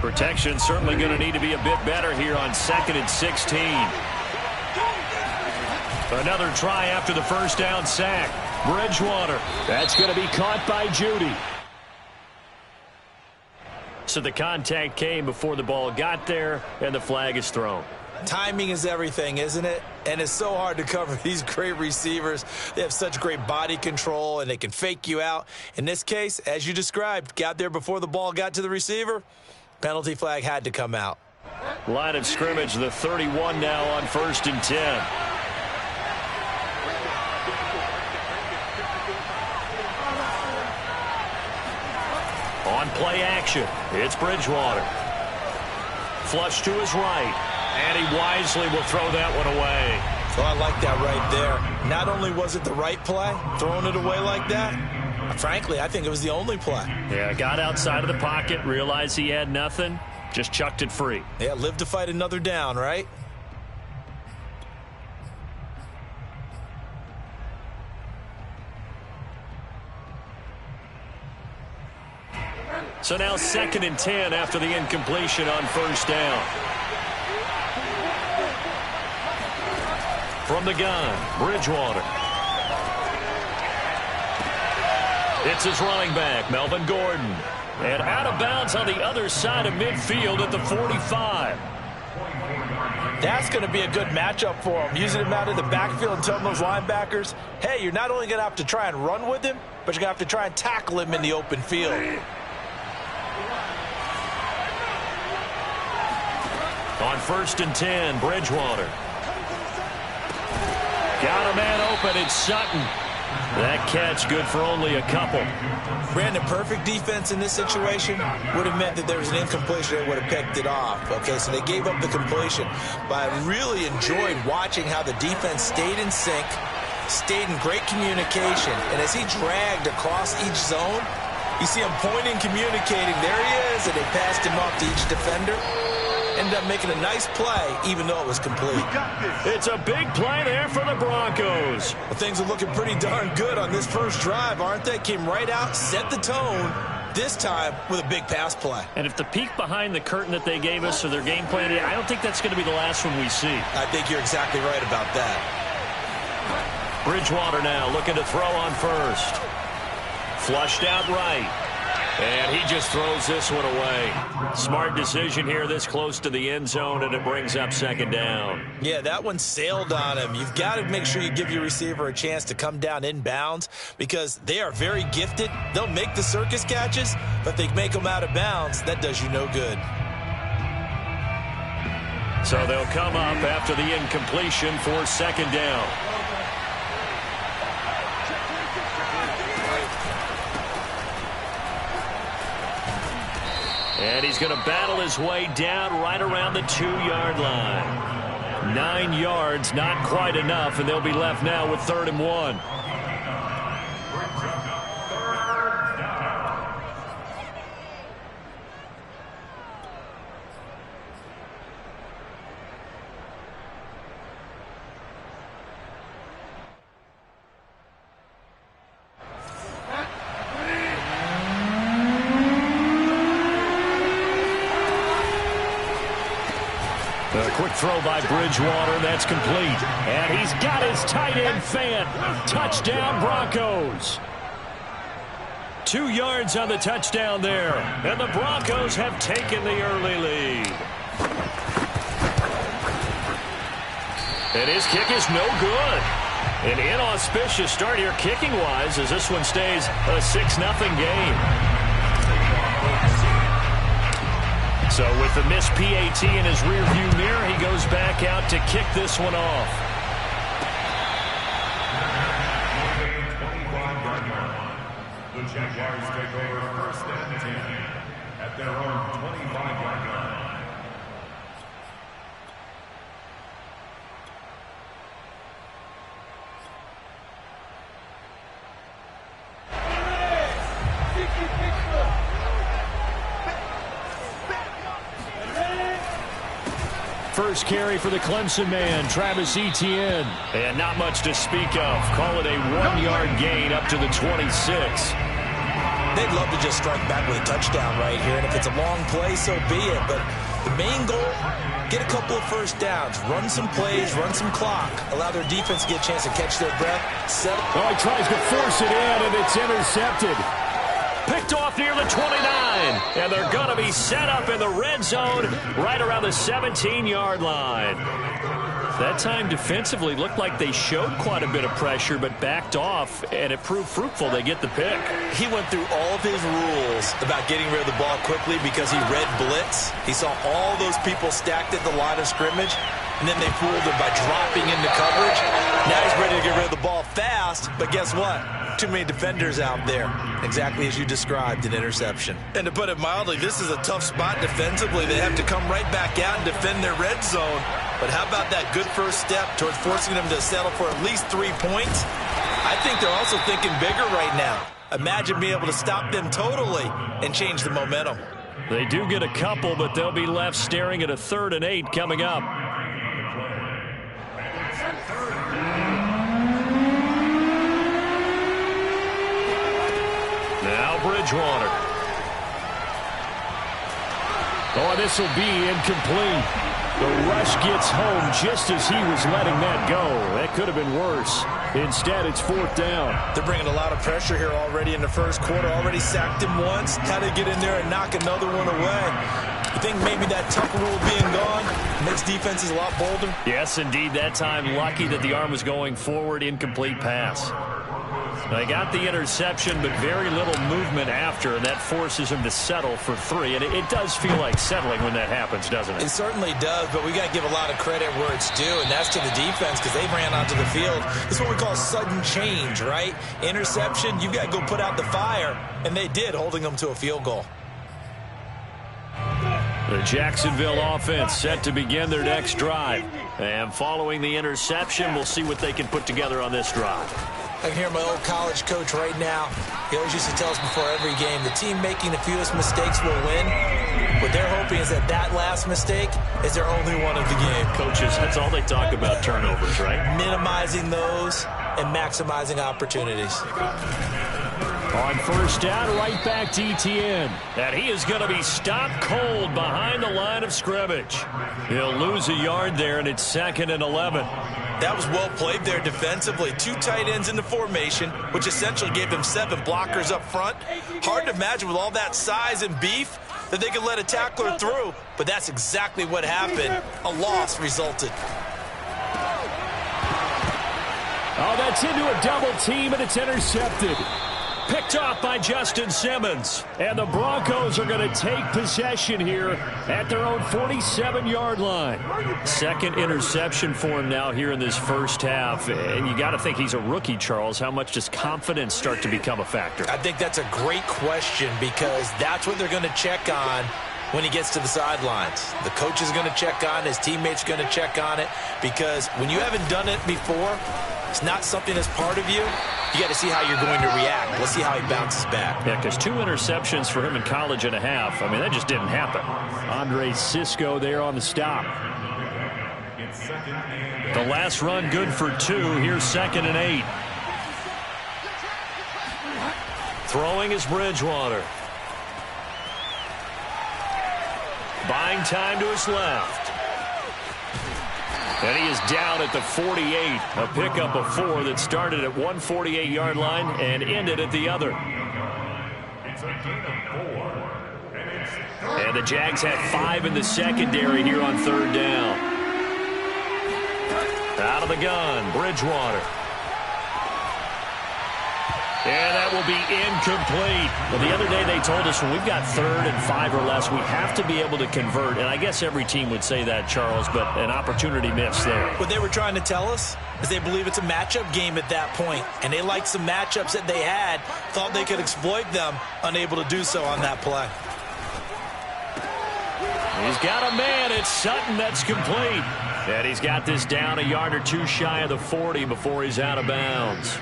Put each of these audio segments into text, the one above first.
Protection certainly going to need to be a bit better here on 2nd and 16. Another try after the first down sack. Bridgewater. That's going to be caught by Judy. So the contact came before the ball got there, and the flag is thrown. Timing is everything, isn't it? And it's so hard to cover these great receivers. They have such great body control, and they can fake you out. In this case, as you described, got there before the ball got to the receiver. Penalty flag had to come out. Line of scrimmage, the 31 now on 1st and 10. On play action, it's Bridgewater. Flush to his right. And he wisely will throw that one away. So I like that right there. Not only was it the right play, throwing it away like that, frankly, I think it was the only play. Yeah, got outside of the pocket, realized he had nothing, just chucked it free. Yeah, live to fight another down, right? So now 2nd and 10 after the incompletion on 1st down. From the gun, Bridgewater. It's his running back, Melvin Gordon. And out of bounds on the other side of midfield at the 45. That's going to be a good matchup for him. Using him out in the backfield and telling those linebackers, hey, you're not only going to have to try and run with him, but you're going to have to try and tackle him in the open field. On 1st and 10, Bridgewater. Got a man open, it's Sutton. That catch good for only a couple. Brandon, perfect defense in this situation would have meant that there was an incompletion that would have picked it off. Okay, so they gave up the completion. But I really enjoyed watching how the defense stayed in sync, stayed in great communication. And as he dragged across each zone, you see him pointing, communicating. There he is, and they passed him off to each defender. Ended up making a nice play, even though it was complete. It's a big play there for the Broncos. Well, things are looking pretty darn good on this first drive, aren't they? Came right out, set the tone, this time with a big pass play. And if the peek behind the curtain that they gave us or their game plan, I don't think that's going to be the last one we see. I think you're exactly right about that. Bridgewater now looking to throw on 1st. Flushed out right. And he just throws this one away. Smart decision here this close to the end zone, and it brings up 2nd down. Yeah, that one sailed on him. You've got to make sure you give your receiver a chance to come down inbounds because they are very gifted. They'll make the circus catches, but if they make them out of bounds, that does you no good. So they'll come up after the incompletion for 2nd down. And he's going to battle his way down right around the 2-yard line. 9 yards, not quite enough, and they'll be left now with 3rd and 1. A quick throw by Bridgewater. That's complete. And he's got his tight end Fant. Touchdown, Broncos. 2 yards on the touchdown there. And the Broncos have taken the early lead. And his kick is no good. An inauspicious start here kicking-wise as this one stays a 6-0 game. So with the missed PAT in his rearview mirror, he goes back out to kick this one off. The Jaguars take over 1st and 10 at their own 25-yard line. First carry for the Clemson man, Travis Etienne. And not much to speak of. Call it a 1-yard gain up to the 26. They'd love to just strike back with a touchdown right here, and if it's a long play, so be it. But the main goal, get a couple of first downs, run some plays, run some clock, allow their defense to get a chance to catch their breath, settle. Oh, he tries to force it in, and it's intercepted. Picked off near the 29, and they're going to be set up in the red zone right around the 17-yard line. That time defensively looked like they showed quite a bit of pressure but backed off, and it proved fruitful. They get the pick. He went through all of his rules about getting rid of the ball quickly because he read blitz. He saw all those people stacked at the line of scrimmage, and then they fooled him by dropping into coverage. Now he's ready to get rid of the ball fast, but guess what? Too many defenders out there. Exactly as you described, an interception. And to put it mildly, this is a tough spot defensively. They have to come right back out and defend their red zone. But how about that good first step towards forcing them to settle for at least 3 points? I think they're also thinking bigger right now. Imagine being able to stop them totally and change the momentum. They do get a couple, but they'll be left staring at a 3rd and 8 coming up. Now Bridgewater. Oh, this will be incomplete. The rush gets home just as he was letting that go. That could have been worse. Instead, it's 4th down. They're bringing a lot of pressure here already in the first quarter. Already sacked him once. How to get in there and knock another one away. You think maybe that Tucker rule being gone makes defenses a lot bolder? Yes, indeed. That time, lucky that the arm was going forward. Incomplete pass. They got the interception, but very little movement after, and that forces him to settle for 3. And it does feel like settling when that happens, doesn't it? It certainly does, but we got to give a lot of credit where it's due, and that's to the defense because they ran onto the field. It's what we call sudden change, right? Interception, you got to go put out the fire, and they did, holding them to a field goal. The Jacksonville offense set to begin their next drive. And following the interception, we'll see what they can put together on this drive. I can hear my old college coach right now. He always used to tell us before every game, the team making the fewest mistakes will win. What they're hoping is that that last mistake is their only one of the game. Coaches, that's all they talk about, turnovers, right? Minimizing those and maximizing opportunities. On 1st down, right back to Etienne. And he is going to be stopped cold behind the line of scrimmage. He'll lose a yard there, and it's 2nd and 11. That was well played there defensively. 2 tight ends in the formation, which essentially gave them 7 blockers up front. Hard to imagine with all that size and beef that they could let a tackler through, but that's exactly what happened. A loss resulted. Oh, that's into a double team, and it's intercepted. Picked off by Justin Simmons. And the Broncos are going to take possession here at their own 47-yard line. 2nd interception for him now here in this first half. And you got to think he's a rookie, Charles. How much does confidence start to become a factor? I think that's a great question because that's what they're going to check on when he gets to the sidelines. The coach is going to check on it. His teammates are going to check on it because when you haven't done it before, it's not something that's part of you. You got to see how you're going to react. Let's see how he bounces back. Yeah, because 2 interceptions for him in college and a half. I mean, that just didn't happen. Andre Cisco there on the stop. The last run good for 2. Here's 2nd and 8. Throwing is Bridgewater. Buying time to his left. And he is down at the 48. A pickup of 4 that started at 148-yard line and ended at the other. And the Jags have 5 in the secondary here on 3rd down. Out of the gun, Bridgewater. And that will be incomplete. Well, the other day they told us when we've got 3rd and 5 or less, we have to be able to convert. And I guess every team would say that, Charles, but an opportunity missed there. What they were trying to tell us is they believe it's a matchup game at that point. And they liked some matchups that they had, thought they could exploit them, unable to do so on that play. He's got a man. It's Sutton that's complete. And he's got this down a yard or 2 shy of the 40 before he's out of bounds.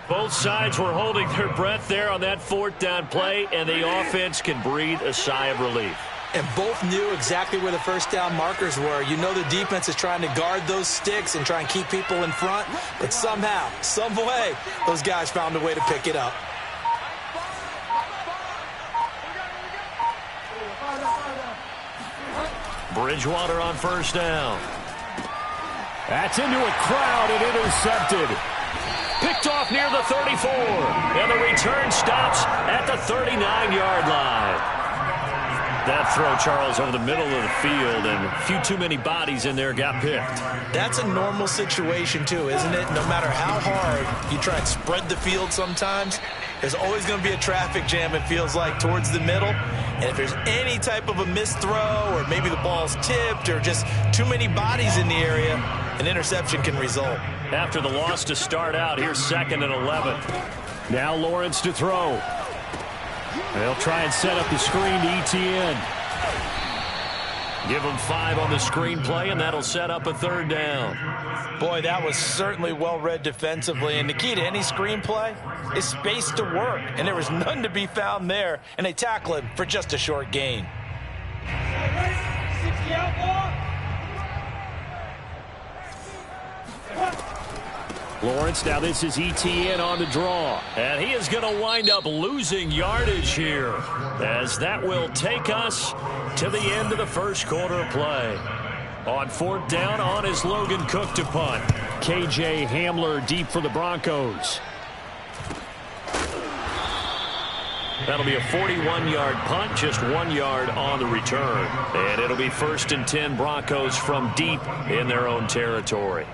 Both sides were holding their breath there on that 4th down play, and the offense can breathe a sigh of relief. And both knew exactly where the first down markers were. You know the defense is trying to guard those sticks and try and keep people in front, but somehow, some way, those guys found a way to pick it up. Bridgewater on first down. That's into a crowd and intercepted. Picked off near the 34. And the return stops at the 39-yard line. That throw, Charles, over the middle of the field, and a few too many bodies in there got picked. That's a normal situation, too, isn't it? No matter how hard you try and spread the field sometimes, there's always going to be a traffic jam, it feels like, towards the middle. And if there's any type of a missed throw, or maybe the ball's tipped, or just too many bodies in the area, an interception can result. After the loss to start out, here's 2nd and 11. Now Lawrence to throw. They'll try and set up the screen to Etienne. Give them 5 on the screenplay, and that'll set up a 3rd down. Boy, that was certainly well-read defensively, and the key to any screenplay is space to work, and there was none to be found there, and they tackle him for just a short gain. Lawrence, now this is Etienne on the draw. And he is going to wind up losing yardage here, as that will take us to the end of the first quarter of play. On 4th down, on is Logan Cook to punt. KJ Hamler deep for the Broncos. That'll be a 41-yard punt, just 1 yard on the return. And it'll be 1st and 10 Broncos from deep in their own territory.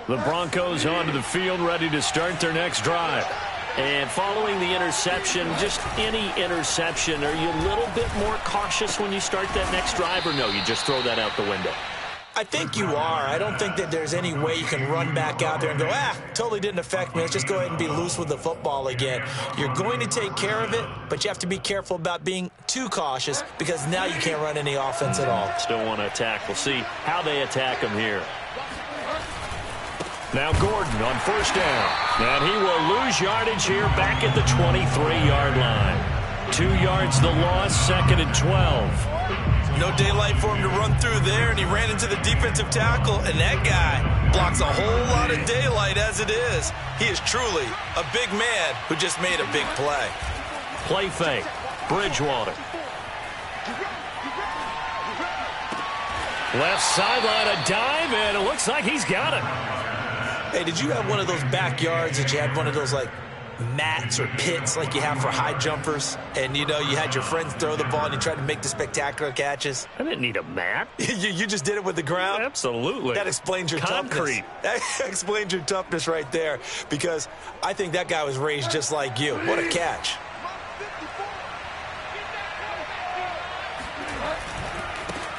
The Broncos onto the field, ready to start their next drive. And following the interception, just any interception, are you a little bit more cautious when you start that next drive, or no, you just throw that out the window? I think you are. I don't think that there's any way you can run back out there and go, totally didn't affect me. Let's just go ahead and be loose with the football again. You're going to take care of it, but you have to be careful about being too cautious, because now you can't run any offense at all. Still want to attack. We'll see how they attack them here. Now Gordon on 1st down. And he will lose yardage here back at the 23-yard line. 2 yards the loss, 2nd and 12. No daylight for him to run through there, and he ran into the defensive tackle, and that guy blocks a whole lot of daylight as it is. He is truly a big man who just made a big play. Play fake. Bridgewater. Left sideline, a dive, and it looks like he's got it. Hey, did you have one of those backyards that you had one of those, like, mats or pits like you have for high jumpers? And, you know, you had your friends throw the ball and you tried to make the spectacular catches? I didn't need a mat. you just did it with the ground? Absolutely. That explains your toughness. That explains your toughness right there, because I think that guy was raised just like you. What a catch.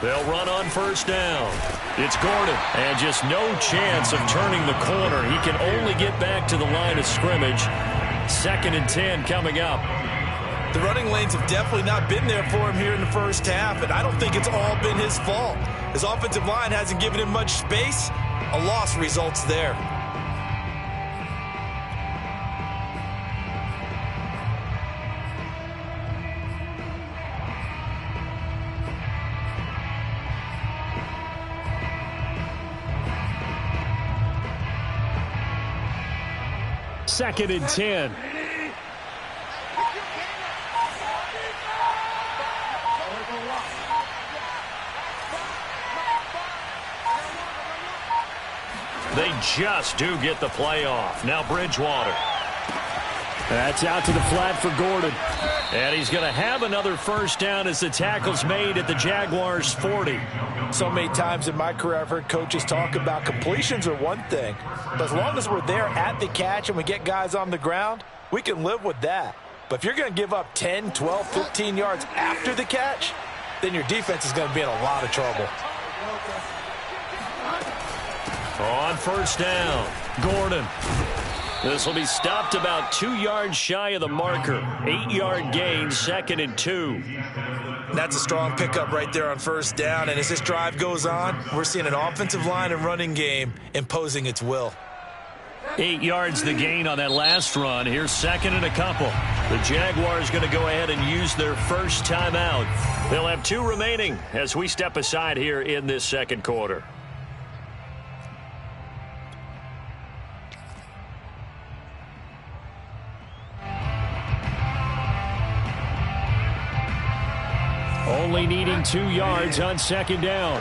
They'll run on 1st down. It's Gordon, and just no chance of turning the corner. He can only get back to the line of scrimmage. 2nd and 10 coming up. The running lanes have definitely not been there for him here in the first half, and I don't think it's all been his fault. His offensive line hasn't given him much space. A loss results there. Second and 10. They just do get the play off. Now Bridgewater. That's out to the flat for Gordon. And he's going to have another 1st down as the tackle's made at the Jaguars' 40. So many times in my career I've heard coaches talk about completions are one thing, but as long as we're there at the catch and we get guys on the ground, we can live with that. But if you're going to give up 10, 12, 15 yards after the catch, then your defense is going to be in a lot of trouble. On 1st down, Gordon. This will be stopped about 2 yards shy of the marker. 8-yard gain, 2nd and 2. That's a strong pickup right there on 1st down. And as this drive goes on, we're seeing an offensive line and running game imposing its will. 8 yards the gain on that last run. Here's 2nd and a couple. The Jaguars going to go ahead and use their first timeout. They'll have 2 remaining as we step aside here in this second quarter. only needing 2 yards on second down.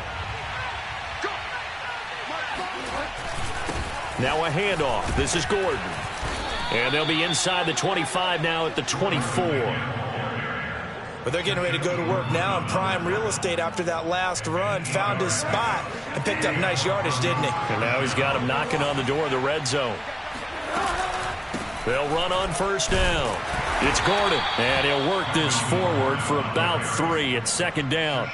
Now a handoff. This is Gordon. And they'll be inside the 25 now at the 24. But they're getting ready to go to work now in prime real estate after that last run. Found his spot and picked up nice yardage, didn't he? And now he's got him knocking on the door of the red zone. They'll run on first down. It's Gordon, and he'll work this forward for about 3 at second down.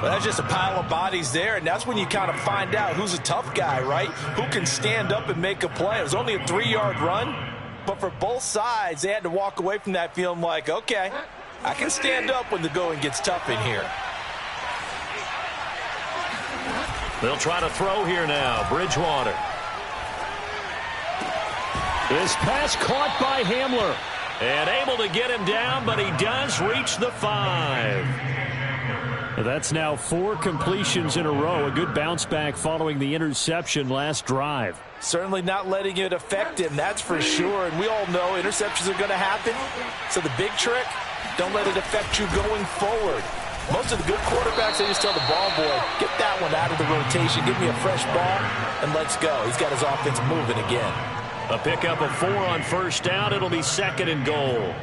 Well, that's just a pile of bodies there, and that's when you kind of find out who's a tough guy, right? Who can stand up and make a play. It was only a 3-yard run, but for both sides, they had to walk away from that feeling like, okay, I can stand up when the going gets tough in here. They'll try to throw here now. Bridgewater. This pass caught by Hamler. And able to get him down, but he does reach the 5. That's now 4 completions in a row. A good bounce back following the interception last drive. Certainly not letting it affect him, that's for sure. And we all know interceptions are going to happen. So the big trick, don't let it affect you going forward. Most of the good quarterbacks, they just tell the ball boy, get that one out of the rotation, give me a fresh ball, and let's go. He's got his offense moving again. A pickup of 4 on first down. It'll be second and goal.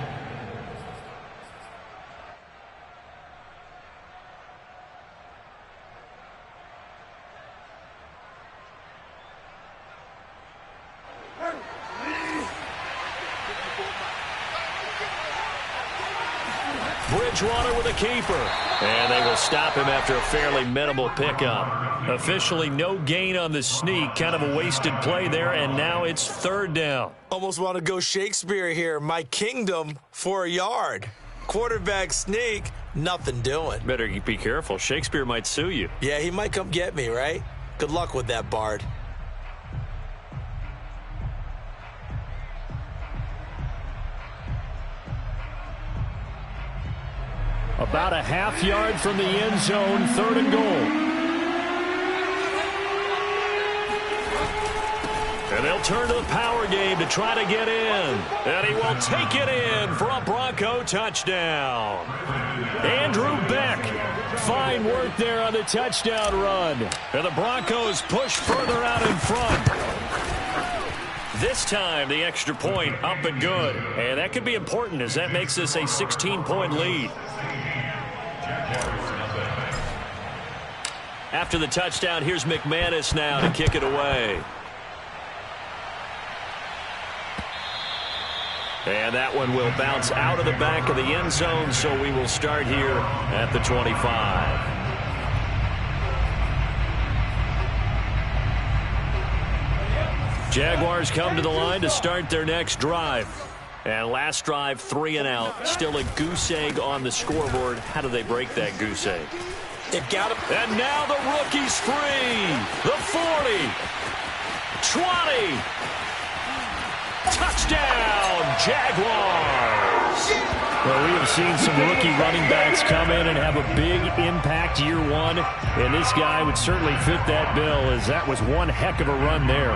Bridgewater with a keeper. And they will stop him after a fairly minimal pickup. Officially no gain on the sneak. Kind of a wasted play there, and now it's third down. Almost want to go Shakespeare here. My kingdom for a yard. Quarterback sneak, nothing doing. Better be careful. Shakespeare might sue you. Yeah, he might come get me, right? Good luck with that, Bard. About a half yard from the end zone, third and goal. And they'll turn to the power game to try to get in. And he will take it in for a Bronco touchdown. Andrew Beck. Fine work there on the touchdown run. And the Broncos push further out in front. This time, the extra point up and good. And that could be important as that makes this a 16-point lead. After the touchdown, here's McManus now to kick it away. And that one will bounce out of the back of the end zone, so we will start here at the 25. Jaguars come to the line to start their next drive. And last drive, 3 and out. Still a goose egg on the scoreboard. How do they break that goose egg? They've got him. And now the rookie's free. The 40. 20. Touchdown, Jaguars! Well, we have seen some rookie running backs come in and have a big impact year one, and this guy would certainly fit that bill, as that was one heck of a run there.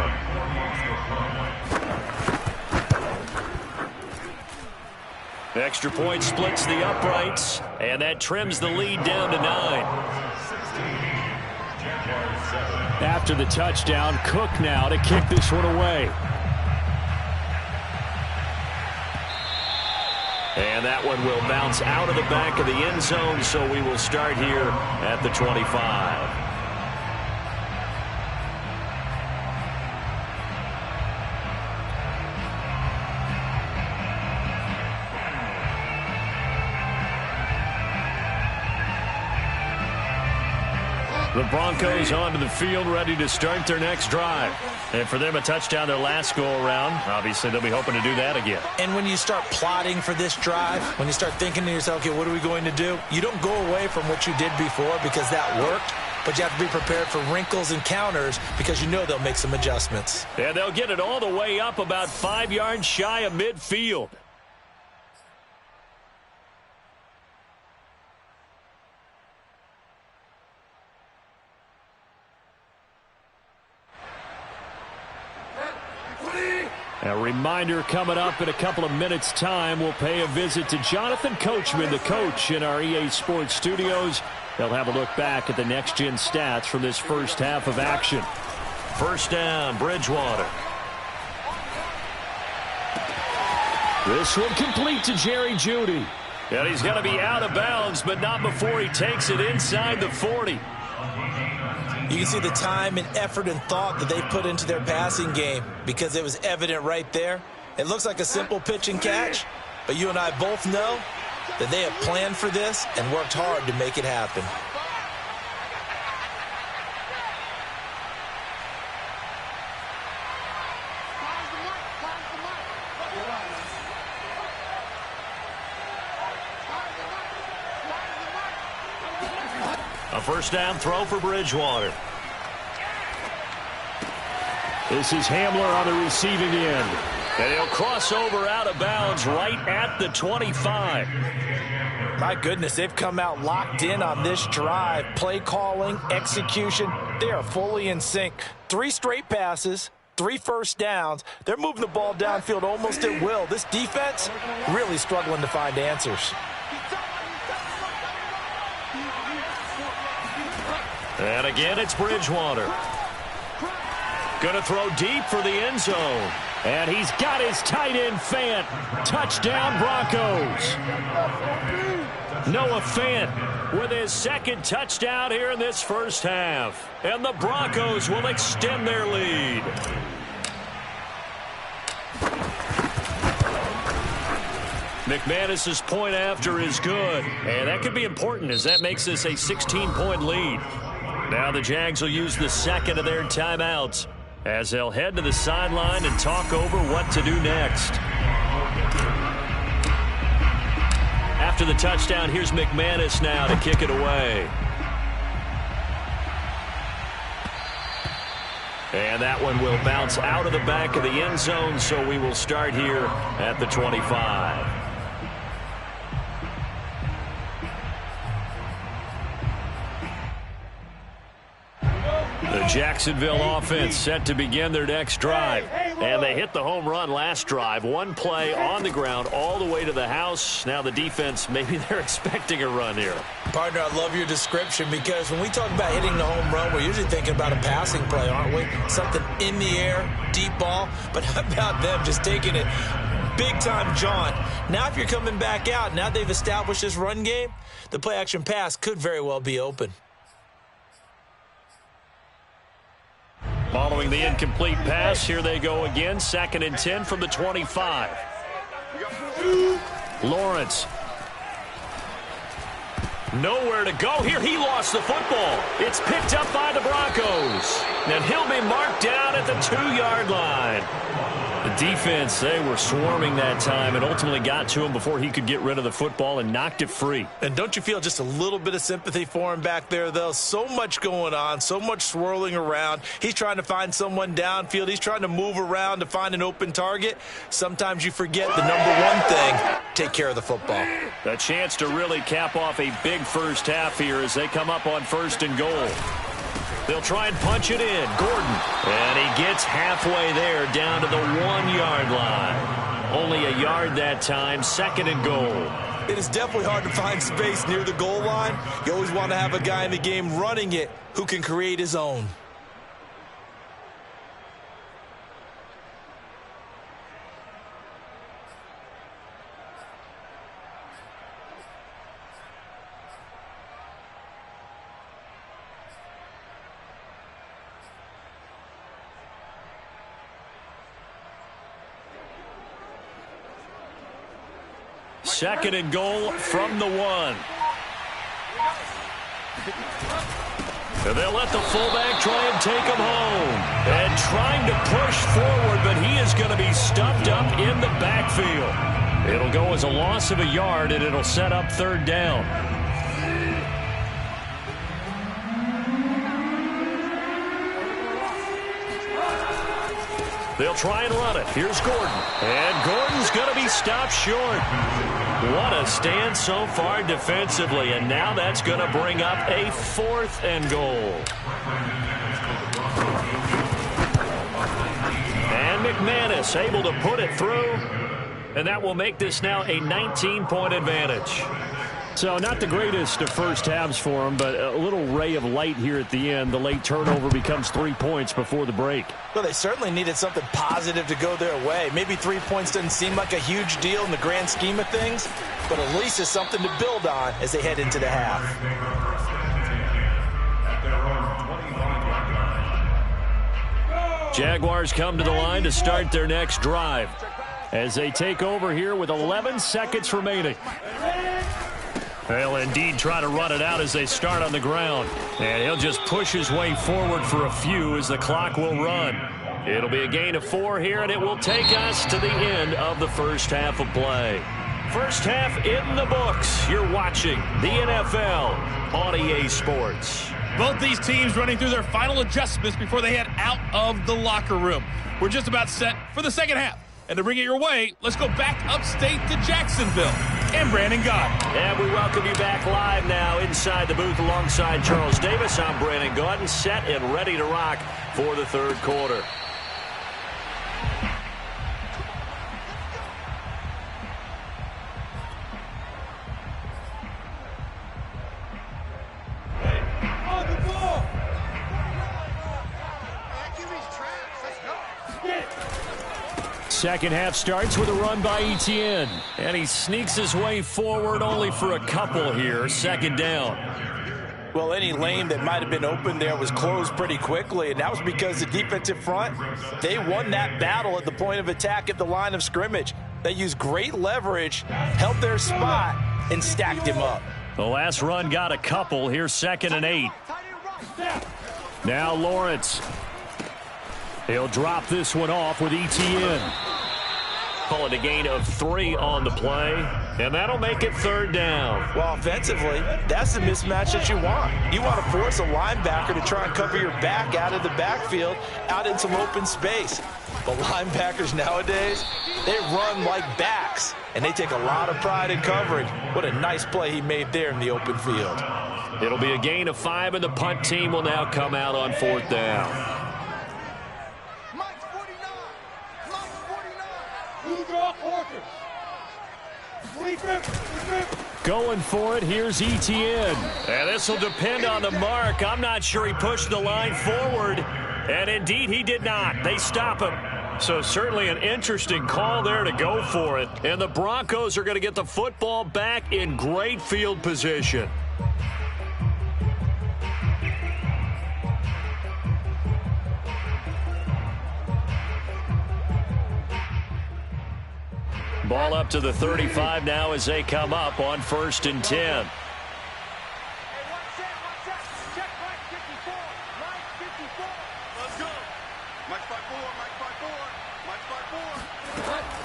The extra point splits the uprights, and that trims the lead down to 9. After the touchdown, Cook now to kick this one away. And that one will bounce out of the back of the end zone, so we will start here at the 25. The Broncos onto the field, ready to start their next drive. And for them, a touchdown their last go-around. Obviously, they'll be hoping to do that again. And when you start plotting for this drive, when you start thinking to yourself, okay, what are we going to do? You don't go away from what you did before because that worked, but you have to be prepared for wrinkles and counters because you know they'll make some adjustments. And they'll get it all the way up about 5 yards shy of midfield. A reminder coming up in a couple of minutes' time. We'll pay a visit to Jonathan Coachman, the coach in our EA Sports studios. They'll have a look back at the next-gen stats from this first half of action. First down, Bridgewater. This one complete to Jerry Jeudy. And he's going to be out of bounds, but not before he takes it inside the 40. You can see the time and effort and thought that they put into their passing game because it was evident right there. It looks like a simple pitch and catch, but you and I both know that they have planned for this and worked hard to make it happen. A first down throw for Bridgewater. This is Hamler on the receiving end. And he'll cross over out of bounds right at the 25. My goodness, they've come out locked in on this drive. Play calling, execution, they are fully in sync. 3 straight passes, 3 first downs. They're moving the ball downfield almost at will. This defense really struggling to find answers. And again, it's Bridgewater. Going to throw deep for the end zone. And he's got his tight end, Fant. Touchdown, Broncos. Noah Fant with his second touchdown here in this first half. And the Broncos will extend their lead. McManus's point after is good. And that could be important as that makes this a 16-point lead. Now the Jags will use the second of their timeouts as they'll head to the sideline and talk over what to do next. After the touchdown, here's McManus now to kick it away. And that one will bounce out of the back of the end zone, so we will start here at the 25. The Jacksonville offense set to begin their next drive. And they hit the home run last drive. One play on the ground all the way to the house. Now the defense, maybe they're expecting a run here. Partner, I love your description because when we talk about hitting the home run, we're usually thinking about a passing play, aren't we? Something in the air, deep ball. But how about them just taking it big-time jaunt? Now if you're coming back out, now they've established this run game, the play-action pass could very well be open. Following the incomplete pass, here they go again. 2nd and 10 from the 25. Lawrence. Nowhere to go here. He lost the football. It's picked up by the Broncos. And he'll be marked down at the 2-yard line. The defense, they were swarming that time and ultimately got to him before he could get rid of the football and knocked it free. And don't you feel just a little bit of sympathy for him back there, though? So much going on, so much swirling around. He's trying to find someone downfield. He's trying to move around to find an open target. Sometimes you forget the number one thing, take care of the football. A chance to really cap off a big first half here as they come up on 1st and goal. They'll try and punch it in. Gordon. And he gets halfway there down to the 1-yard line. Only a yard that time. 2nd and goal. It is definitely hard to find space near the goal line. You always want to have a guy in the game running it who can create his own. Second and goal from the 1. And they'll let the fullback try and take him home. And trying to push forward, but he is going to be stuffed up in the backfield. It'll go as a loss of a yard, and it'll set up 3rd down. They'll try and run it. Here's Gordon. And Gordon's going to be stopped short. What a stand so far defensively. And now that's going to bring up a 4th and goal. And McManus McManus able to put it through, and that will make this now a 19-point advantage. So not the greatest of first halves for him, but a little ray of light here at the end. The late turnover becomes 3 points before the break. Well, they certainly needed something positive to go their way. Maybe 3 points doesn't seem like a huge deal in the grand scheme of things, but at least it's something to build on as they head into the half. Jaguars come to the line to start their next drive as they take over here with 11 seconds remaining. They'll indeed try to run it out as they start on the ground. And he'll just push his way forward for a few as the clock will run. It'll be a gain of 4 here, and it will take us to the end of the first half of play. First half in the books. You're watching the NFL on EA Sports. Both these teams running through their final adjustments before they head out of the locker room. We're just about set for the second half. And to bring it your way, let's go back upstate to Jacksonville. And Brandon Gaudin. And we welcome you back live now inside the booth alongside Charles Davis. I'm Brandon Gaudin, set and ready to rock for the third quarter. Second half starts with a run by Etienne. And he sneaks his way forward only for a couple here. Second down. Well, any lane that might have been open there was closed pretty quickly, and that was because the defensive front, they won that battle at the point of attack at the line of scrimmage. They used great leverage, held their spot, and stacked him up. The last run got a couple. Here's 2nd and 8. Now Lawrence. He'll drop this one off with Etienne. Call it a gain of 3 on the play, and that'll make it third down. Well, offensively, that's the mismatch that you want. You want to force a linebacker to try and cover your back out of the backfield, out in some open space. But linebackers nowadays, they run like backs, and they take a lot of pride in covering. What a nice play he made there in the open field. It'll be a gain of 5, and the punt team will now come out on 4th down. Going for it, here's Etienne. And this will depend on the mark. I'm not sure he pushed the line forward. And indeed, he did not. They stop him. So certainly an interesting call there to go for it. And the Broncos are going to get the football back in great field position. Ball up to the 35 now as they come up on 1st and 10.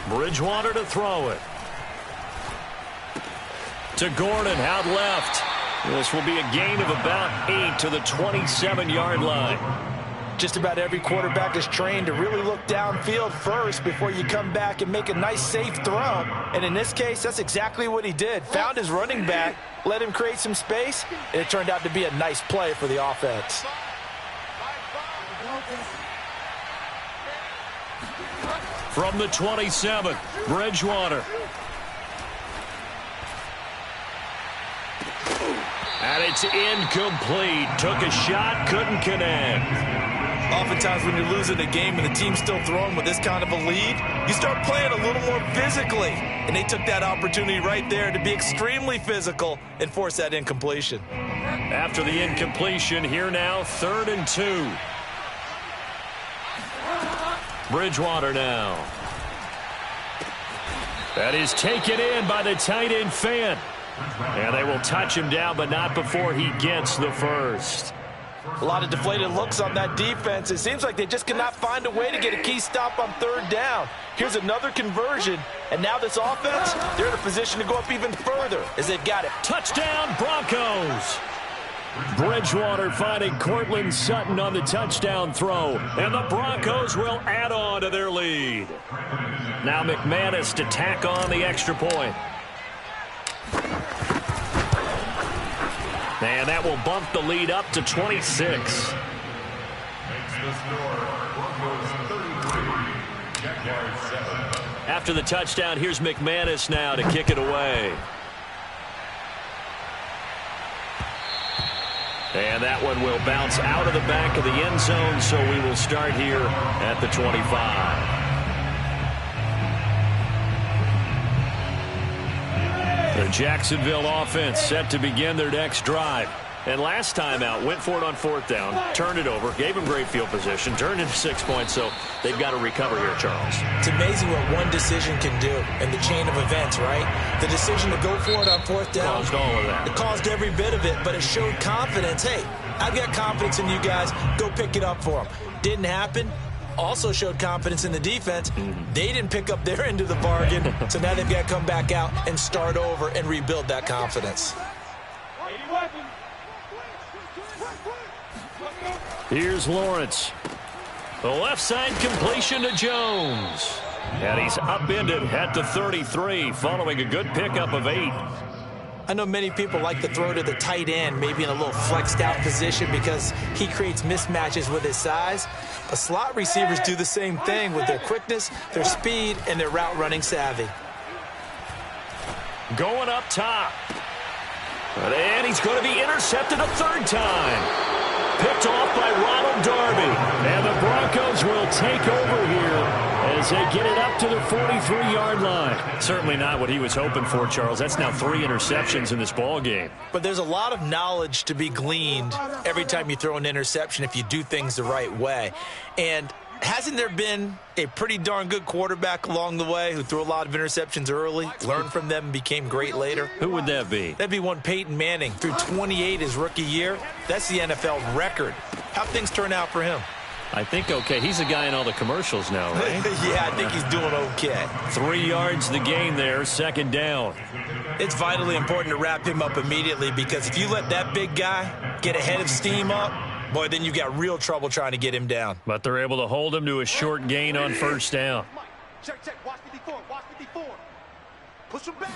Bridgewater to throw it. To Gordon, out left. This will be a gain of about 8 to the 27-yard line. Just about every quarterback is trained to really look downfield first before you come back and make a nice, safe throw. And in this case, that's exactly what he did. Found his running back, let him create some space, and it turned out to be a nice play for the offense. From the 27, Bridgewater. And it's incomplete. Took a shot, couldn't connect. Oftentimes when you're losing a game and the team's still throwing with this kind of a lead, you start playing a little more physically. And they took that opportunity right there to be extremely physical and force that incompletion. After the incompletion, here now, 3rd and 2. Bridgewater now. That is taken in by the tight end Fant. And they will touch him down, but not before he gets the first. A lot of deflated looks on that defense. It seems like they just cannot find a way to get a key stop on 3rd down. Here's another conversion, and now this offense, they're in a position to go up even further as they've got it. Touchdown, Broncos! Bridgewater finding Courtland Sutton on the touchdown throw, and the Broncos will add on to their lead. Now McManus to tack on the extra point. And that will bump the lead up to 26. Jaguars 7. After the touchdown, here's McManus now to kick it away. And that one will bounce out of the back of the end zone, so we will start here at the 25. The Jacksonville offense set to begin their next drive. And last time out, went for it on 4th down, turned it over, gave him great field position, turned into 6 points, so they've got to recover here, Charles. It's amazing what one decision can do in the chain of events, right? The decision to go for it on 4th down. Caused all of that. It caused every bit of it, but it showed confidence. Hey, I've got confidence in you guys. Go pick it up for them. Didn't happen. Also showed confidence in the defense. They didn't pick up their end of the bargain, so now they've got to come back out and start over and rebuild that confidence. Here's Lawrence. The left side completion to Jones. And he's upended at the 33 following a good pickup of 8. I know many people like to throw to the tight end, maybe in a little flexed out position because he creates mismatches with his size. But slot receivers do the same thing with their quickness, their speed, and their route running savvy. Going up top. And he's going to be intercepted a 3rd time. Picked off by Ronald Darby. And the Broncos will take over here as they get it up to the 43-yard line. Certainly not what he was hoping for, Charles. That's now 3 interceptions in this ball game. But there's a lot of knowledge to be gleaned every time you throw an interception if you do things the right way. And hasn't there been a pretty darn good quarterback along the way who threw a lot of interceptions early, learned from them, and became great later? Who would that be? That'd be one Peyton Manning. Threw 28 his rookie year. That's the NFL record. How'd things turn out for him? I think okay. He's a guy in all the commercials now, right? Yeah, I think he's doing okay. 3 yards the gain there, 2nd down. It's vitally important to wrap him up immediately because if you let that big guy get ahead of steam up, boy, then you got real trouble trying to get him down. But they're able to hold him to a short gain on 1st down. Check. Watch 54. Watch 54. Push him back.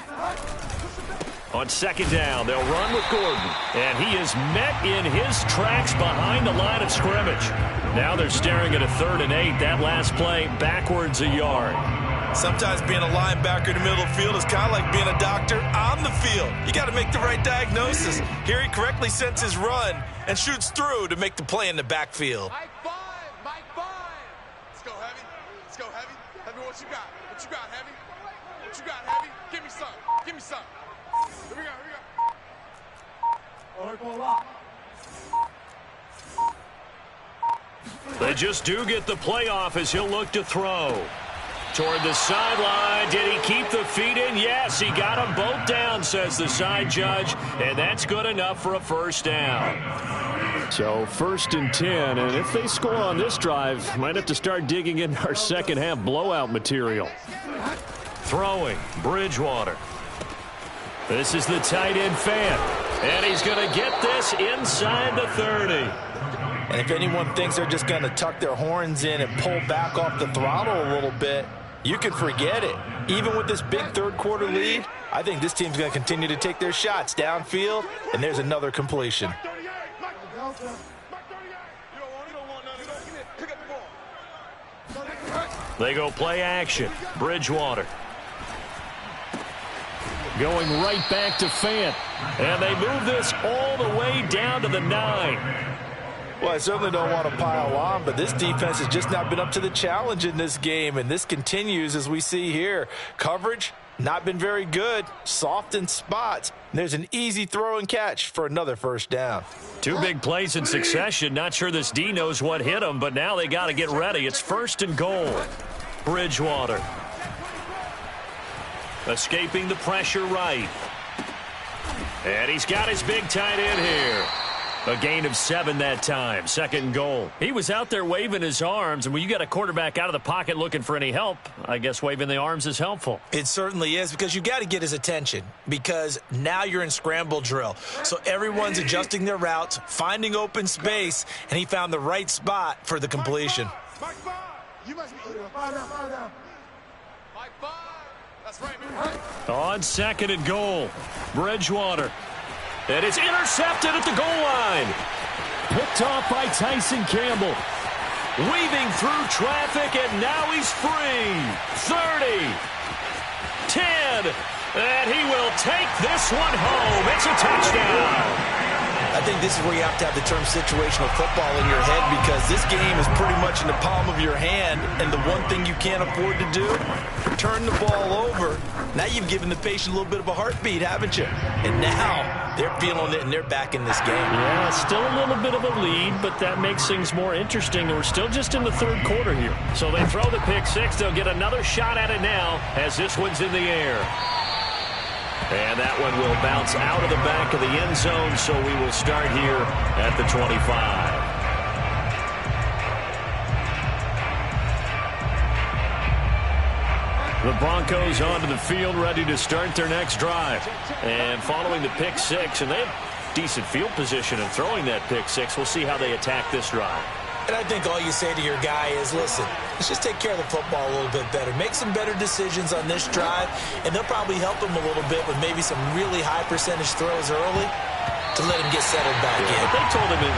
On 2nd down, they'll run with Gordon. And he is met in his tracks behind the line of scrimmage. Now they're staring at a 3rd and 8. That last play backwards a yard. Sometimes being a linebacker in the middle of the field is kind of like being a doctor on the field. You got to make the right diagnosis. Here he correctly sends his run and shoots through to make the play in the backfield. Mike 5. Let's go, Heavy. Heavy, what you got? Heavy? What you got, Heavy? Give me some. Here we go. They just do get the playoff as he'll look to throw. Toward the sideline. Did he keep the feet in? Yes, he got them both down, says the side judge. And that's good enough for a 1st down. So 1st and 10. And if they score on this drive, might have to start digging in our 2nd half blowout material. Throwing, Bridgewater. This is the tight end Fant. And he's going to get this inside the 30. And if anyone thinks they're just going to tuck their horns in and pull back off the throttle a little bit, you can forget it. Even with this big 3rd quarter lead, I think this team's going to continue to take their shots downfield, and there's another completion. They go play action. Bridgewater. Going right back to Fant. And they move this all the way down to the 9. Well, I certainly don't want to pile on, but this defense has just not been up to the challenge in this game, and this continues as we see here. Coverage, not been very good. Soft in spots. And there's an easy throw and catch for another 1st down. 2 big plays in succession. Not sure this D knows what hit him, but now they got to get ready. It's 1st and goal. Bridgewater. Escaping the pressure right. And he's got his big tight end here. A gain of 7 that time. 2nd and goal. He was out there waving his arms, and when you got a quarterback out of the pocket looking for any help, I guess waving the arms is helpful. It certainly is, because you got to get his attention, because now you're in scramble drill. So everyone's adjusting their routes, finding open space, and he found the right spot for the completion. Mike 5. You must be five down. Mike 5. That's right, man. On 2nd and goal. Bridgewater. And it's intercepted at the goal line. Picked off by Tyson Campbell. Weaving through traffic, and now he's free. 30, 10, and he will take this one home. It's a touchdown. I think this is where you have to have the term situational football in your head, because this game is pretty much in the palm of your hand, and the one thing you can't afford to do, turn the ball over. Now you've given the patient a little bit of a heartbeat, haven't you? And now they're feeling it, and they're back in this game. Yeah, still a little bit of a lead, but that makes things more interesting. We're still just in the third quarter here. So they throw the pick six. They'll get another shot at it now as this one's in the air. And that one will bounce out of the back of the end zone, so we will start here at the 25. The Broncos onto the field, ready to start their next drive. And following the pick six, and they have decent field position in throwing that pick six. We'll see how they attack this drive. And I think all you say to your guy is, listen, let's just take care of the football a little bit better. Make some better decisions on this drive, and they'll probably help him a little bit with maybe some really high percentage throws early to let him get settled back in. But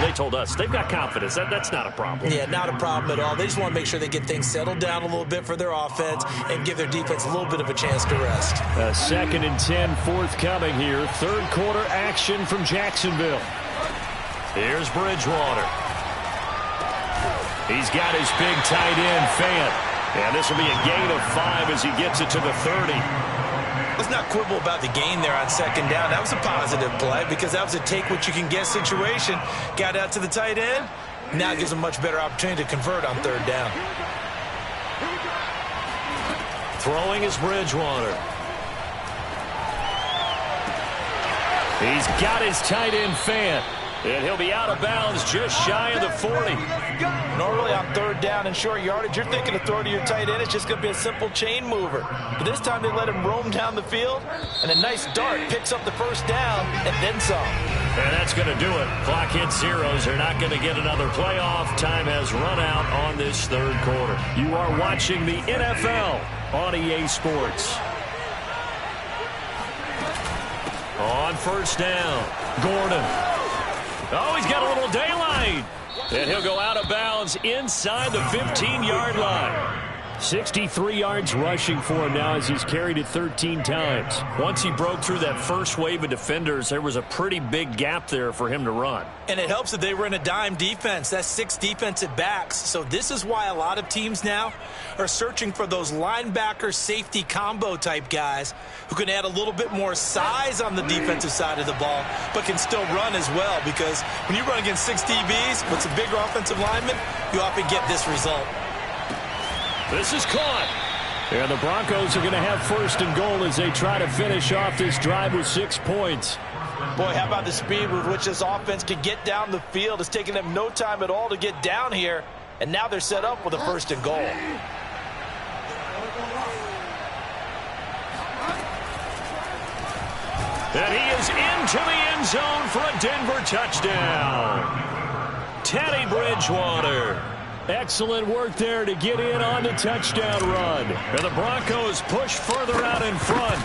they told us, they've got confidence. That's not a problem. Yeah, not a problem at all. They just want to make sure they get things settled down a little bit for their offense and give their defense a little bit of a chance to rest. 2nd and 10 forthcoming here. Third quarter action from Jacksonville. Here's Bridgewater. He's got his big tight end, Fant. And this will be a gain of 5 as he gets it to the 30. Let's not quibble about the gain there on second down. That was a positive play because that was a take-what-you-can-get situation. Got out to the tight end. Now it gives him a much better opportunity to convert on third down. Throwing is Bridgewater. He's got his tight end, Fant. And he'll be out of bounds just shy of the 40. Normally on third down and short yardage, you're thinking to throw to your tight end. It's just going to be a simple chain mover. But this time they let him roam down the field, and a nice dart picks up the first down and then some. And that's going to do it. Clock hits zeros. They're not going to get another playoff. Time has run out on this third quarter. You are watching the NFL on EA Sports. On first down, Gordon. Oh, he's got a little daylight. And he'll go out of bounds inside the 15-yard line. 63 yards rushing for him now as he's carried it 13 times. Once he broke through that first wave of defenders, there was a pretty big gap there for him to run. And it helps that they were in a dime defense. That's 6 defensive backs. So this is why a lot of teams now are searching for those linebacker safety combo type guys who can add a little bit more size on the defensive side of the ball but can still run as well, because when you run against 6 DBs with some bigger offensive linemen, you often get this result. This is caught. And the Broncos are going to have first and goal as they try to finish off this drive with 6 points. Boy, how about the speed with which this offense can get down the field? It's taken them no time at all to get down here, and now they're set up with a first and goal. And he is into the end zone for a Denver touchdown. Teddy Bridgewater. Excellent work there to get in on the touchdown run. And the Broncos push further out in front.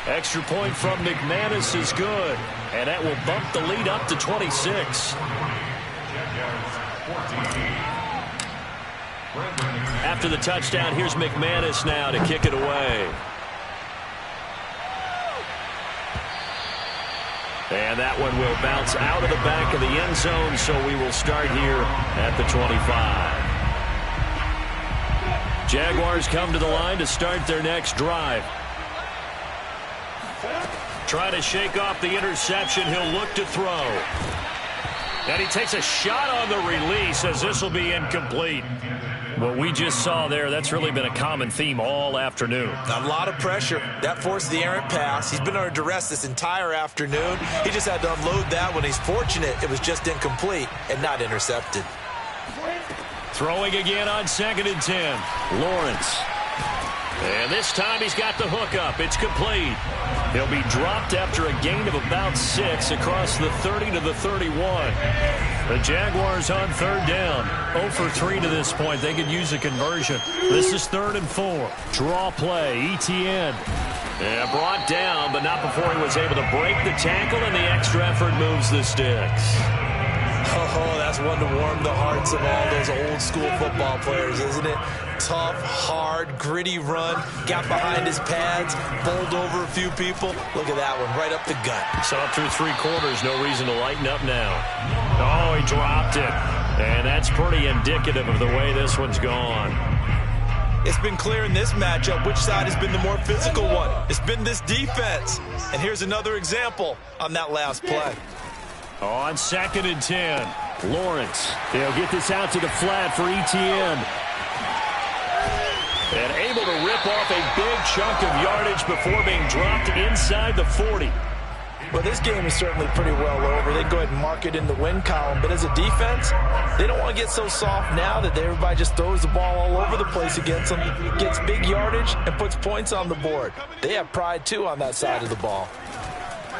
Extra point from McManus is good. And that will bump the lead up to 26. After the touchdown, here's McManus now to kick it away. And that one will bounce out of the back of the end zone, so we will start here at the 25. Jaguars come to the line to start their next drive. Try to shake off the interception. He'll look to throw. And he takes a shot on the release as this will be incomplete. What we just saw there, that's really been a common theme all afternoon. A lot of pressure. That forced the errant pass. He's been under duress this entire afternoon. He just had to unload that one. He's fortunate it was just incomplete and not intercepted. Throwing again on 2nd and 10. Lawrence. And this time he's got the hook up. It's complete. He'll be dropped after a gain of about 6 across the 30 to the 31. The Jaguars on third down. 0 for 3 to this point. They could use a conversion. This is 3rd and 4. Draw play. Etienne. Yeah, brought down, but not before he was able to break the tackle, and the extra effort moves the sticks. Oh, that's one to warm the hearts of all those old school football players, isn't it? Tough, hard, gritty run, got behind his pads, bowled over a few people. Look at that one, right up the gut. Saw through 3 quarters, no reason to lighten up now. Oh, he dropped it. And that's pretty indicative of the way this one's gone. It's been clear in this matchup which side has been the more physical one. It's been this defense. And here's another example on that last play. On 2nd and 10, Lawrence. They'll get this out to the flat for Etienne. And able to rip off a big chunk of yardage before being dropped inside the 40. Well, this game is certainly pretty well over. They can go ahead and mark it in the win column. But as a defense, they don't want to get so soft now that everybody just throws the ball all over the place against them, gets big yardage, and puts points on the board. They have pride, too, on that side of the ball.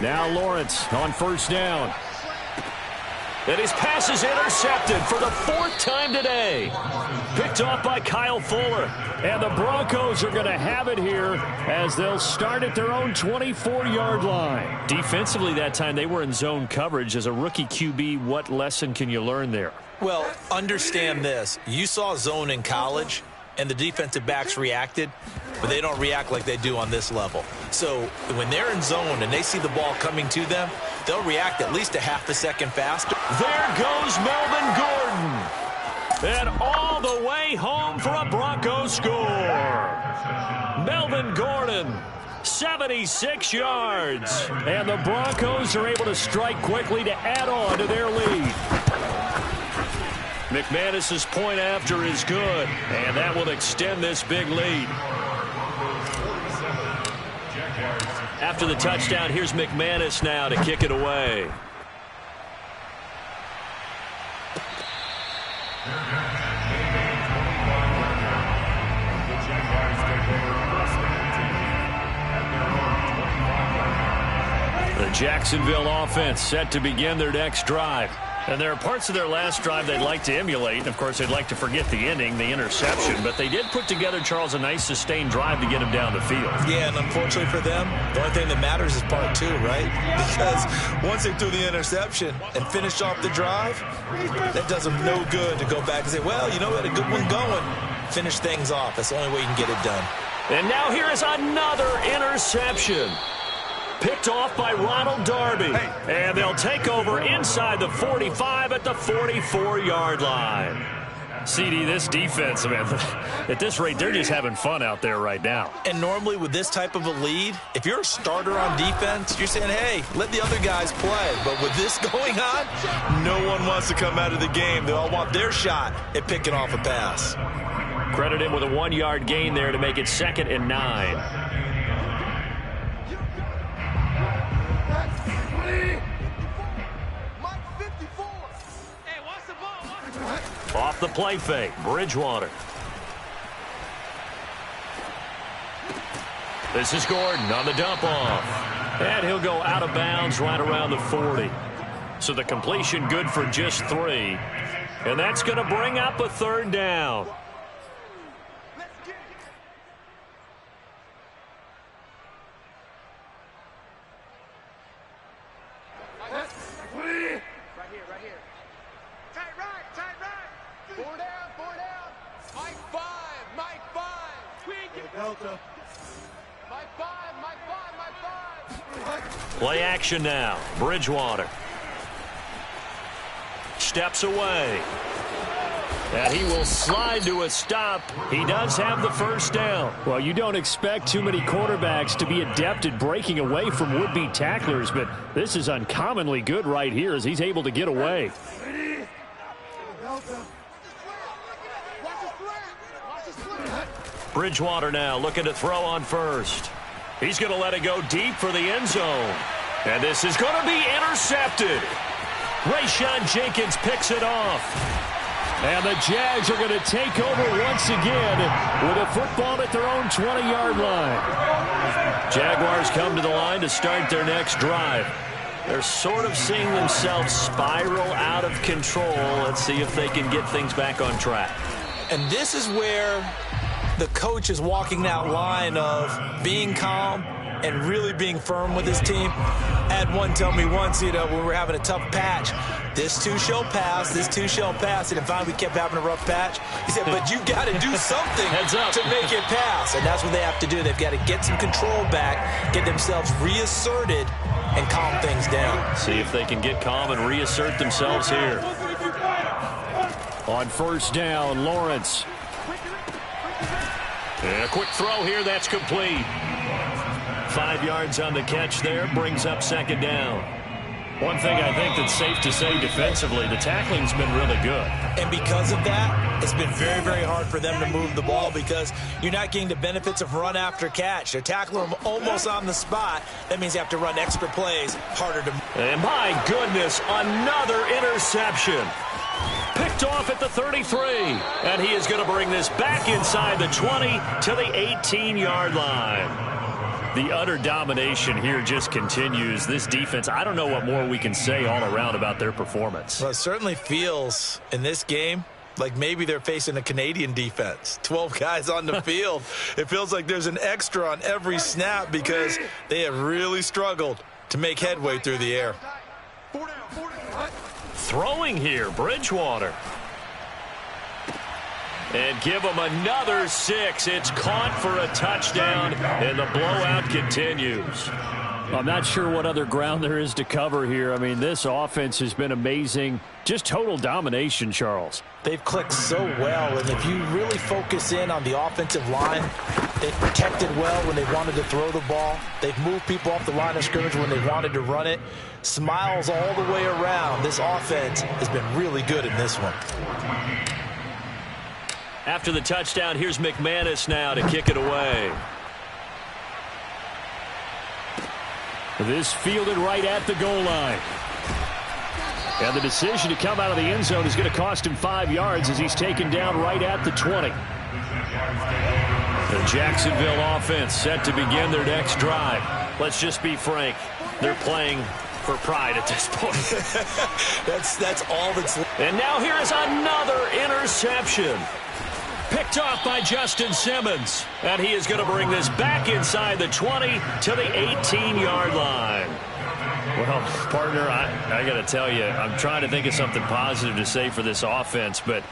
Now Lawrence on 1st down. And his pass is intercepted for the 4th time today. Picked off by Kyle Fuller. And the Broncos are going to have it here as they'll start at their own 24-yard line. Defensively that time, they were in zone coverage. As a rookie QB, what lesson can you learn there? Well, understand this. You saw zone in college, and the defensive backs reacted, but they don't react like they do on this level. So when they're in zone and they see the ball coming to them, they'll react at least a half a second faster. There goes Melvin Gordon. And all the way home for a Broncos score. Melvin Gordon, 76 yards. And the Broncos are able to strike quickly to add on to their lead. McManus's point after is good, and that will extend this big lead. After the touchdown, here's McManus now to kick it away. The Jacksonville offense set to begin their next drive. And there are parts of their last drive they'd like to emulate. And, of course, they'd like to forget the ending, the interception. But they did put together, Charles, a nice sustained drive to get him down the field. Yeah, and unfortunately for them, the only thing that matters is part 2, right? Because once they threw the interception and finished off the drive, that does them no good to go back and say, well, you know, we had a good one going. Finish things off. That's the only way you can get it done. And now here is another interception. Picked off by Ronald Darby. And they'll take over inside the 45 at the 44-yard line. CD, this defense, man, at this rate, they're just having fun out there right now. And normally with this type of a lead, if you're a starter on defense, you're saying, hey, let the other guys play. But with this going on, no one wants to come out of the game. They all want their shot at picking off a pass. Credit him with a 1-yard gain there to make it 2nd and 9. Off the play fake, Bridgewater. This is Gordon on the dump off. And he'll go out of bounds right around the 40. So the completion good for just 3. And that's going to bring up a 3rd down. Play action now. Bridgewater steps away. And he will slide to a stop. He does have the 1st down. Well, you don't expect too many quarterbacks to be adept at breaking away from would-be tacklers, but this is uncommonly good right here as he's able to get away. Bridgewater now looking to throw on 1st. He's going to let it go deep for the end zone. And this is going to be intercepted. Rayshawn Jenkins picks it off. And the Jags are going to take over once again with a football at their own 20-yard line. Jaguars come to the line to start their next drive. They're sort of seeing themselves spiral out of control. Let's see if they can get things back on track. And this is where the coach is walking that line of being calm and really being firm with his team. I had one tell me once, when we were having a tough patch, this too shall pass, this too shall pass. And finally we kept having a rough patch. He said, but you got to do something to make it pass. And that's what they have to do. They've got to get some control back, get themselves reasserted, and calm things down. See if they can get calm and reassert themselves here. On first down, Lawrence. And a quick throw here, that's complete. 5 yards on the catch there, brings up second down. One thing I think that's safe to say defensively, the tackling's been really good. And because of that, it's been very, very hard for them to move the ball because you're not getting the benefits of run after catch. They're tackling them almost on the spot. That means they have to run extra plays, harder to move. And my goodness, another interception. Picked off at the 33. And he is going to bring this back inside the 20 to the 18-yard line. The utter domination here just continues. This defense, I don't know what more we can say all around about their performance. Well, it certainly feels in this game like maybe they're facing a Canadian defense. 12 guys on the field. It feels like there's an extra on every snap because they have really struggled to make headway through the air. Throwing here, Bridgewater. And give them another 6. It's caught for a touchdown, and the blowout continues. I'm not sure what other ground there is to cover here. I mean, this offense has been amazing. Just total domination, Charles. They've clicked so well, and if you really focus in on the offensive line, they've protected well when they wanted to throw the ball. They've moved people off the line of scrimmage when they wanted to run it. Smiles all the way around. This offense has been really good in this one. After the touchdown, here's McManus now to kick it away. This fielded right at the goal line. And the decision to come out of the end zone is going to cost him 5 yards as he's taken down right at the 20. The Jacksonville offense set to begin their next drive. Let's just be frank. They're playing for pride at this point. That's all that's. And now here is another interception. Picked off by Justin Simmons. And he is going to bring this back inside the 20 to the 18-yard line. Well, partner, I got to tell you, I'm trying to think of something positive to say for this offense, but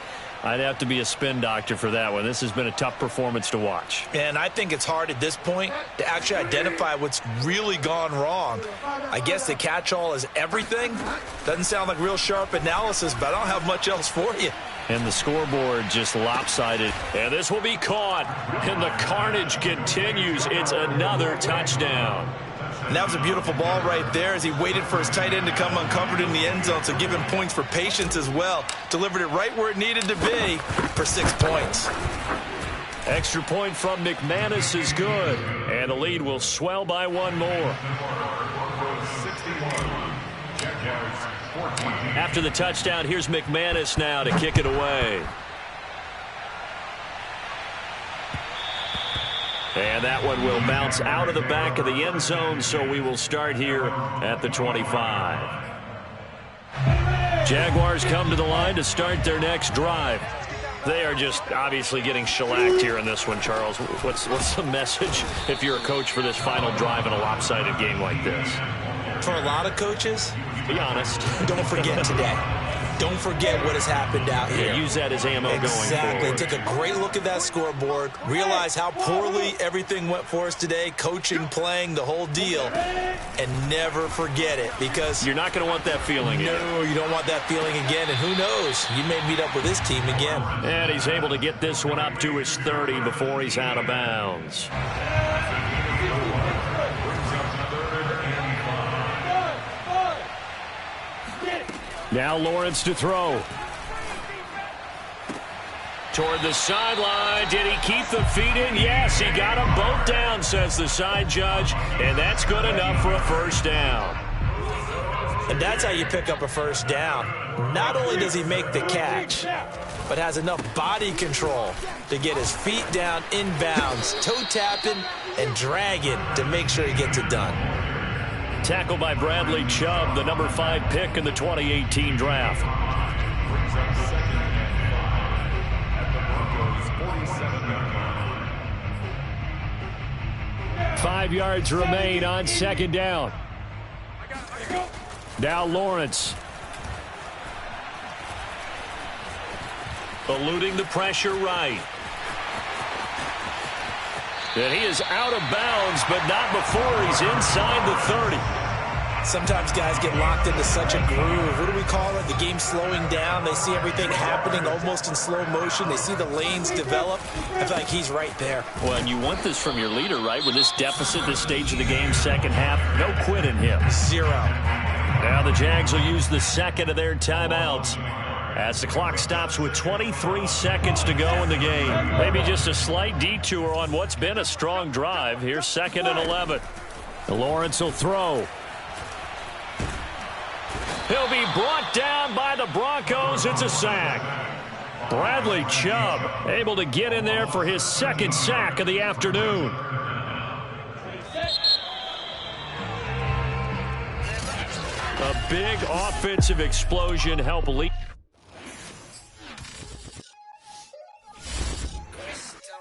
I'd have to be a spin doctor for that one. This has been a tough performance to watch. And I think it's hard at this point to actually identify what's really gone wrong. I guess the catch-all is everything. Doesn't sound like real sharp analysis, but I don't have much else for you. And the scoreboard just lopsided. And this will be caught. And the carnage continues. It's another touchdown. And that was a beautiful ball right there as he waited for his tight end to come uncovered in the end zone, so give him points for patience as well. Delivered it right where it needed to be for 6 points. Extra point from McManus is good. And the lead will swell by one more. After the touchdown, here's McManus now to kick it away. And that one will bounce out of the back of the end zone, so we will start here at the 25. Jaguars come to the line to start their next drive. They are just obviously getting shellacked here in this one, Charles. What's the message if you're a coach for this final drive in a lopsided game like this? For a lot of coaches, be honest. Don't forget today. Don't forget what has happened out here. Yeah, use that as ammo going forward. Exactly. Take a great look at that scoreboard. Realize how poorly everything went for us today. Coaching, playing, the whole deal. And never forget it because you're not going to want that feeling again. No, you don't want that feeling again. And who knows? You may meet up with this team again. And he's able to get this one up to his 30 before he's out of bounds. Now Lawrence to throw. Toward the sideline. Did he keep the feet in? Yes, he got them both down, says the side judge. And that's good enough for a first down. And that's how you pick up a first down. Not only does he make the catch, but has enough body control to get his feet down inbounds, toe tapping and dragging to make sure he gets it done. Tackled by Bradley Chubb, the number 5 pick in the 2018 draft. 5 5 yards remain on second down. Now Lawrence. Eluding the pressure right. And he is out of bounds, but not before he's inside the 30. Sometimes guys get locked into such a groove. What do we call it? The game slowing down. They see everything happening almost in slow motion. They see the lanes develop. I feel like he's right there. Well, and you want this from your leader, right? With this deficit, this stage of the game, second half, no quit in him. 0. Now the Jags will use the second of their timeouts as the clock stops with 23 seconds to go in the game. Maybe just a slight detour on what's been a strong drive. Here's 2nd and 11. Lawrence will throw. He'll be brought down by the Broncos. It's a sack. Bradley Chubb able to get in there for his 2nd sack of the afternoon. A big offensive explosion helped lead.